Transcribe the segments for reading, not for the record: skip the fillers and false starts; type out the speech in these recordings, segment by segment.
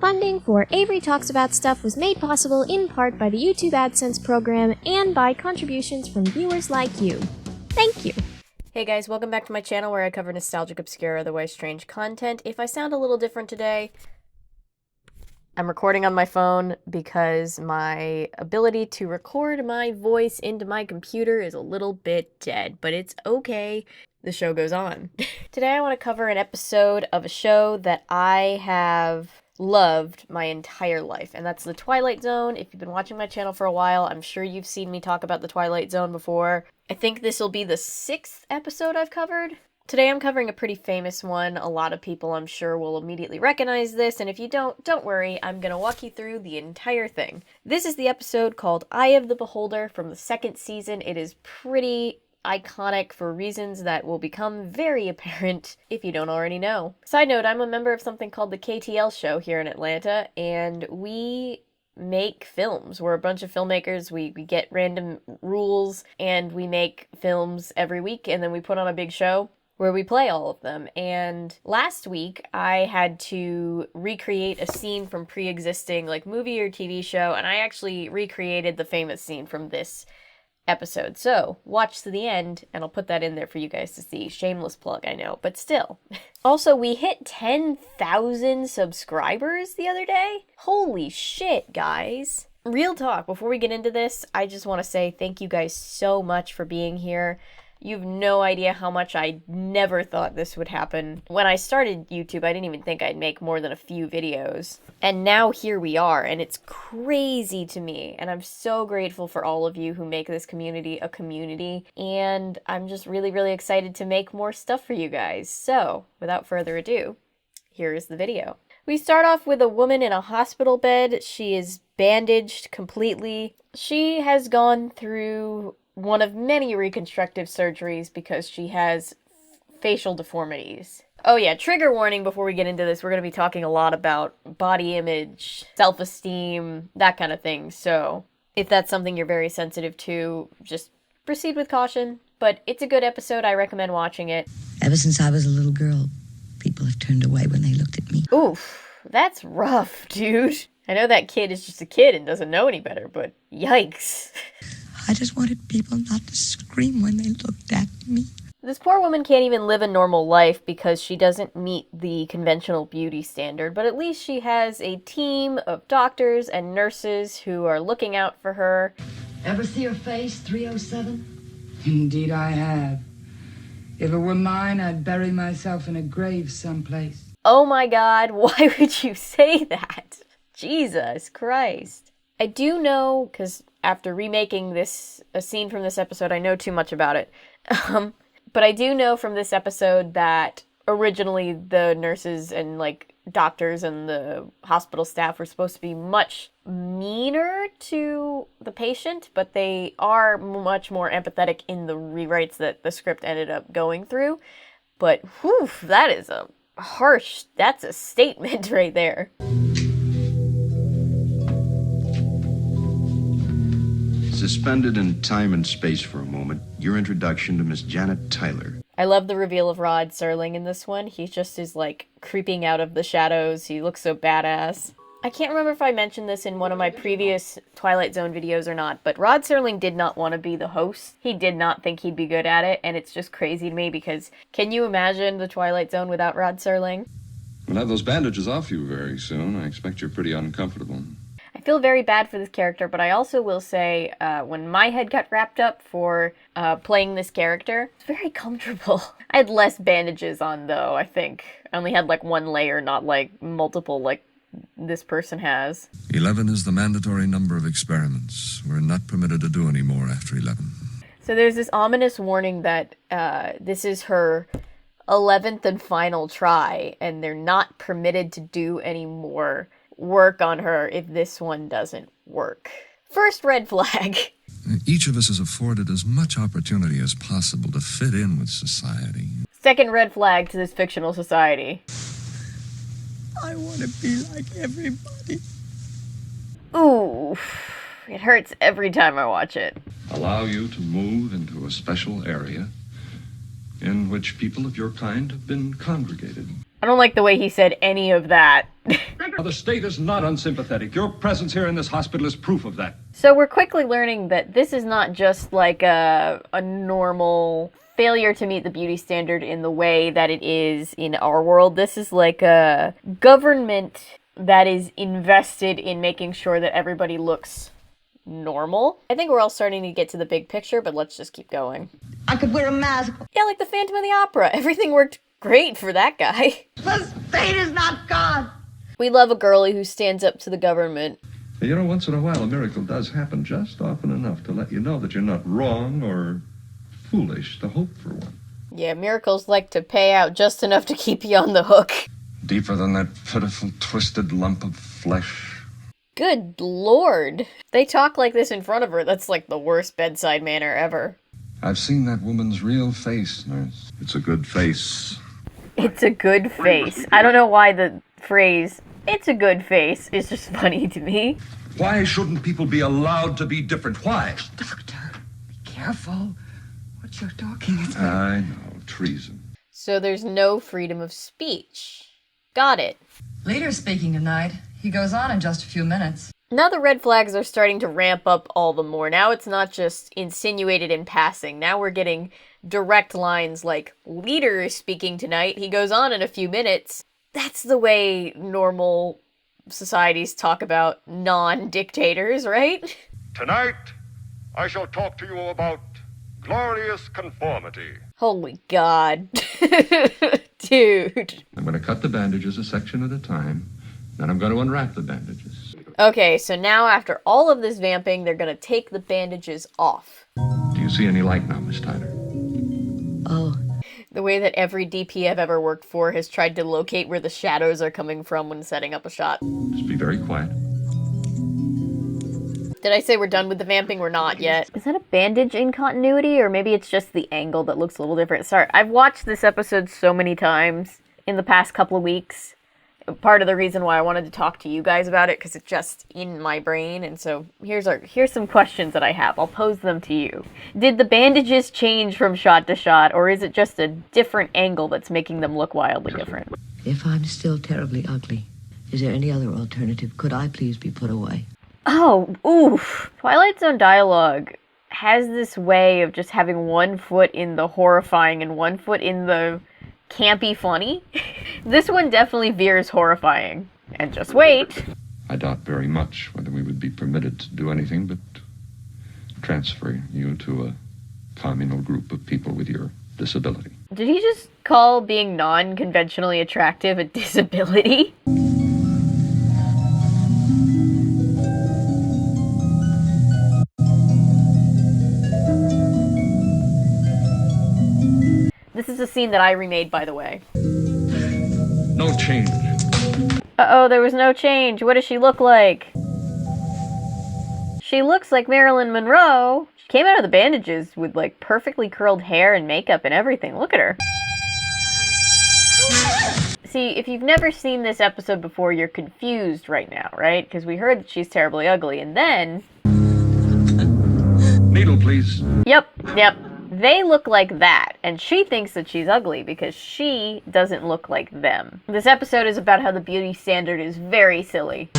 Funding for Avery Talks About Stuff was made possible in part by the YouTube AdSense program and by contributions from viewers like you. Thank you! Hey guys, welcome back to my channel where I cover nostalgic, obscure, otherwise strange content. If I sound a little different today, I'm recording on my phone because my ability to record my voice into my computer is a little bit dead, but it's okay. The show goes on. Today I want to cover an episode of a show that I have loved my entire life, and that's The Twilight Zone. If you've been watching my channel for a while, I'm sure you've seen me talk about The Twilight Zone before. I think this will be the 6th episode I've covered. Today I'm covering a pretty famous one. A lot of people, I'm sure, will immediately recognize this, and if you don't worry, I'm gonna walk you through the entire thing. This is the episode called Eye of the Beholder from the 2nd season. It is pretty iconic for reasons that will become very apparent if you don't already know. Side note, I'm a member of something called the KTL show here in Atlanta, and we make films. We're a bunch of filmmakers. We get random rules, and we make films every week, and then we put on a big show where we play all of them. And last week, I had to recreate a scene from pre-existing like movie or TV show, and I actually recreated the famous scene from this episode. So watch to the end, and I'll put that in there for you guys to see. Shameless plug, I know, but still. Also, we hit 10,000 subscribers the other day. Holy shit, guys. Real talk, before we get into this, I just want to say thank you guys so much for being here. You've no idea how much I never thought this would happen. When I started YouTube, I didn't even think I'd make more than a few videos. And now here we are, and it's crazy to me. And I'm so grateful for all of you who make this community a community. And I'm just really, really excited to make more stuff for you guys. So, without further ado, here is the video. We start off with a woman in a hospital bed. She is bandaged completely. She has gone through one of many reconstructive surgeries because she has facial deformities. Oh yeah, trigger warning before we get into this. We're going to be talking a lot about body image, self-esteem, that kind of thing. So if that's something you're very sensitive to, just proceed with caution. But it's a good episode. I recommend watching it. Ever since I was a little girl, people have turned away when they looked at me. Oof, that's rough, dude. I know that kid is just a kid and doesn't know any better, but yikes. I just wanted people not to scream when they looked at me. This poor woman can't even live a normal life because she doesn't meet the conventional beauty standard, but at least she has a team of doctors and nurses who are looking out for her. Ever see her face, 307? Indeed I have. If it were mine, I'd bury myself in a grave someplace. Oh my god, why would you say that? Jesus Christ. I do know, because after remaking a scene from this episode, I know too much about it. But I do know from this episode that originally the nurses and like doctors and the hospital staff were supposed to be much meaner to the patient, but they are much more empathetic in the rewrites that the script ended up going through. But whew, that's a statement right there. Suspended in time and space for a moment, your introduction to Miss Janet Tyler. I love the reveal of Rod Serling in this one. He just is like creeping out of the shadows. He looks so badass. I can't remember if I mentioned this in one of my previous Twilight Zone videos or not, but Rod Serling did not want to be the host. He did not think he'd be good at it, and it's just crazy to me because can you imagine the Twilight Zone without Rod Serling? We'll have those bandages off you very soon. I expect you're pretty uncomfortable. I feel very bad for this character, but I also will say when my head got wrapped up for playing this character, it's very comfortable. I had less bandages on, though, I think. I only had like one layer, not like multiple like this person has. 11 is the mandatory number of experiments. We're not permitted to do any more after 11. So there's this ominous warning that this is her 11th and final try, and they're not permitted to do any more work on her if this one doesn't work. First red flag. Each of us is afforded as much opportunity as possible to fit in with society. Second red flag to this fictional society. I want to be like everybody. Ooh, it hurts every time I watch it. Allow you to move into a special area in which people of your kind have been congregated. I don't like the way he said any of that. The state is not unsympathetic. Your presence here in this hospital is proof of that. So we're quickly learning that this is not just like a normal failure to meet the beauty standard in the way that it is in our world. This is like a government that is invested in making sure that everybody looks normal. I think we're all starting to get to the big picture, but let's just keep going. I could wear a mask. Yeah, like the Phantom of the Opera. Everything worked great for that guy. The state is not God. We love a girlie who stands up to the government. You know, once in a while, a miracle does happen just often enough to let you know that you're not wrong or foolish to hope for one. Yeah, miracles like to pay out just enough to keep you on the hook. Deeper than that pitiful, twisted lump of flesh. Good lord. They talk like this in front of her. That's like the worst bedside manner ever. I've seen that woman's real face, nurse. It's a good face. It's a good face. I don't know why the phrase, it's a good face, is just funny to me. Why shouldn't people be allowed to be different? Why? Doctor, be careful what you're talking about. I know, treason. So there's no freedom of speech. Got it. Leader's speaking tonight. He goes on in just a few minutes. Now the red flags are starting to ramp up all the more. Now it's not just insinuated in passing. Now we're getting direct lines like, Leader is speaking tonight. He goes on in a few minutes. That's the way normal societies talk about non-dictators, right? Tonight, I shall talk to you about glorious conformity. Holy God. Dude. I'm going to cut the bandages a section at a time. Then I'm going to unwrap the bandages. Okay, so now after all of this vamping, they're going to take the bandages off. Do you see any light now, Miss Tyler? Oh. The way that every DP I've ever worked for has tried to locate where the shadows are coming from when setting up a shot. Just be very quiet. Did I say we're done with the vamping? We're not yet. Is that a bandage in continuity, or maybe it's just the angle that looks a little different? Sorry, I've watched this episode so many times in the past couple of weeks. Part of the reason why I wanted to talk to you guys about it, because it's just in my brain. And so here's some questions that I have. I'll pose them to you. Did the bandages change from shot to shot, or is it just a different angle that's making them look wildly different? If I'm still terribly ugly, is there any other alternative? Could I please be put away? Oh, oof. Twilight Zone dialogue has this way of just having one foot in the horrifying and one foot in the campy funny. This one definitely veers horrifying. And just wait. I doubt very much whether we would be permitted to do anything but transfer you to a communal group of people with your disability. Did he just call being non-conventionally attractive a disability? This is a scene that I remade, by the way. No change. Uh-oh, there was no change. What does she look like? She looks like Marilyn Monroe. She came out of the bandages with, like, perfectly curled hair and makeup and everything. Look at her. See, if you've never seen this episode before, you're confused right now, right? Because we heard that she's terribly ugly, and then... Needle, please. Yep. They look like that, and she thinks that she's ugly because she doesn't look like them. This episode is about how the beauty standard is very silly.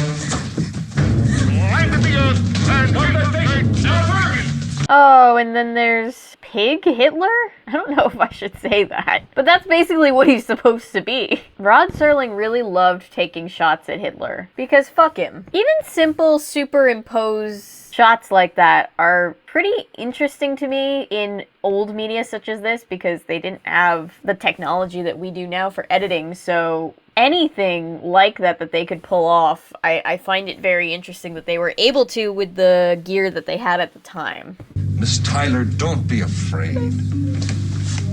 Oh, and then there's Pig Hitler? I don't know if I should say that, but that's basically what he's supposed to be. Rod Serling really loved taking shots at Hitler, because fuck him. Even simple superimposed shots like that are pretty interesting to me in old media such as this, because they didn't have the technology that we do now for editing, so anything like that they could pull off, I find it very interesting that they were able to with the gear that they had at the time. Miss Tyler, don't be afraid.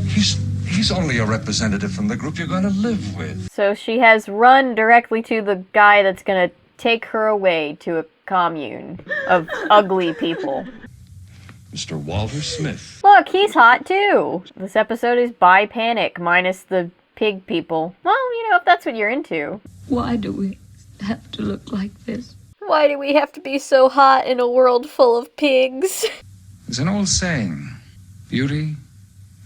He's only a representative from the group you're going to live with. So she has run directly to the guy that's going to take her away to a commune of ugly people. Mr. Walter Smith. Look, he's hot too. This episode is by Panic, minus the pig people. Well, you know, if that's what you're into. Why do we have to look like this? Why do we have to be so hot in a world full of pigs? There's an old saying, beauty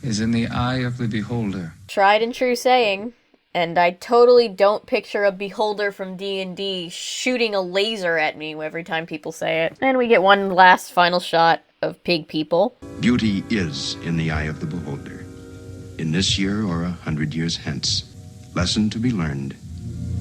is in the eye of the beholder. Tried and true saying. And I totally don't picture a beholder from D&D shooting a laser at me every time people say it. And we get one last final shot of pig people. Beauty is in the eye of the beholder. In this year or 100 years hence. Lesson to be learned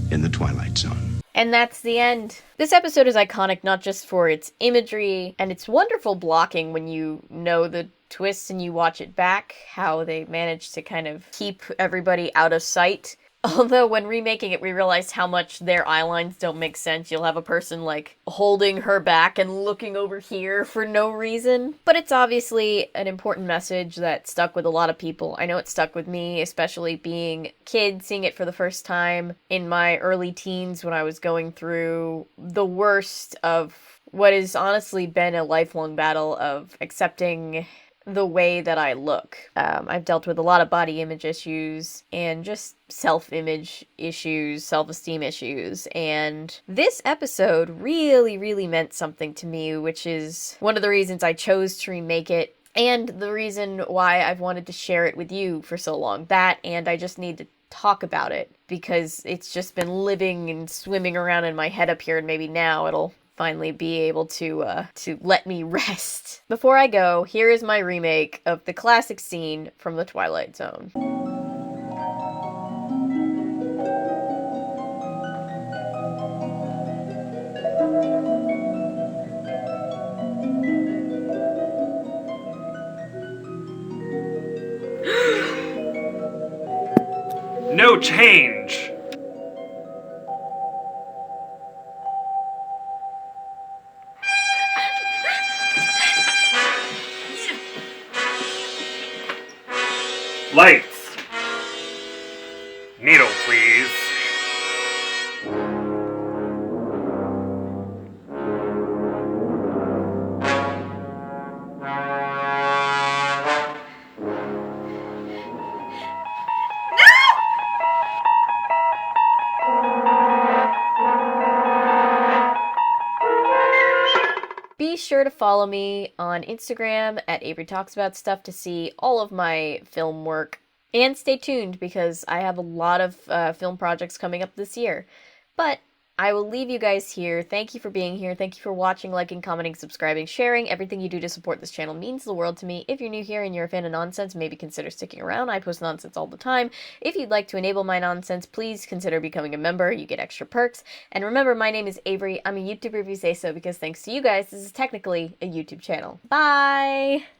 in the Twilight Zone. And that's the end. This episode is iconic not just for its imagery and its wonderful blocking when you know the twists and you watch it back, how they managed to kind of keep everybody out of sight. Although when remaking it, we realized how much their eye lines don't make sense. You'll have a person like holding her back and looking over here for no reason. But it's obviously an important message that stuck with a lot of people. I know it stuck with me, especially being a kid, seeing it for the first time in my early teens when I was going through the worst of what has honestly been a lifelong battle of accepting the way that I look. I've dealt with a lot of body image issues and just self-image issues, self-esteem issues, and this episode really, really meant something to me, which is one of the reasons I chose to remake it and the reason why I've wanted to share it with you for so long. That, and I just need to talk about it because it's just been living and swimming around in my head up here, and maybe now it'll finally be able to let me rest. Before I go, here is my remake of the classic scene from The Twilight Zone. No change! Lights! Needle, please. Be sure to follow me on Instagram at Avery Talks About Stuff to see all of my film work. And stay tuned because I have a lot of film projects coming up this year. But I will leave you guys here. Thank you for being here. Thank you for watching, liking, commenting, subscribing, sharing. Everything you do to support this channel means the world to me. If you're new here and you're a fan of nonsense, maybe consider sticking around. I post nonsense all the time. If you'd like to enable my nonsense, please consider becoming a member. You get extra perks. And remember, my name is Avery. I'm a YouTuber if you say so because thanks to you guys, this is technically a YouTube channel. Bye!